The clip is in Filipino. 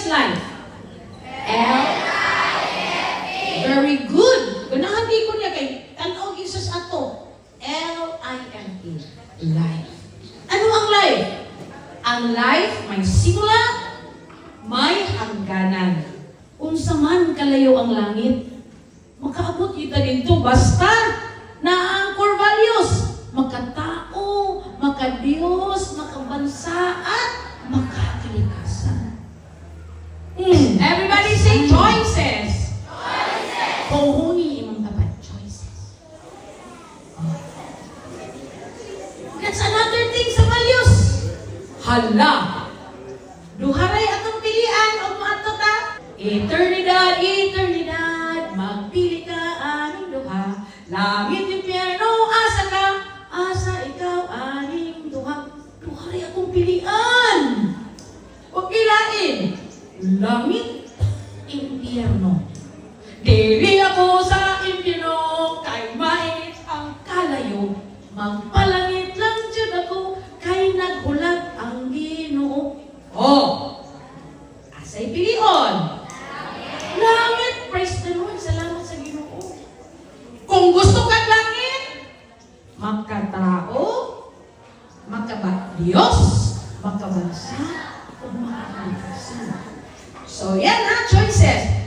Jesus life? Very good. Ganahan di ko niya kay tanaw Jesus ato. L-I-F-E. Life. Ano ang life? Ang life may simula, may hangganan. Unsa man kalayo ang langit, makaabot kita dito basta na ang core values, makatao, makadiyos, makabansa at makakalikasan. Everybody say choices. Kuhungi imong tapat, choices. That's another thing sa values. Hala. Duharay atong pilian o maato ta. Eternidad, eternidad, magpili ka aning duha. Langit, impyerno, asa ka, asa ikaw aning duha. Duharay atong pilian. O kilain. Langit, impyerno. Dili ako sa impyerno, kay mainit ang kalayo. Magpalangit lang dyan ako, kay naghulat ang Ginoo. Oh! Asay pilion. Langit, praise the Lord, salamat sa Ginoo. Kung gusto kang langit, makatao, Diyos, makabansa, o makakalikasan. So, yan ha, choices.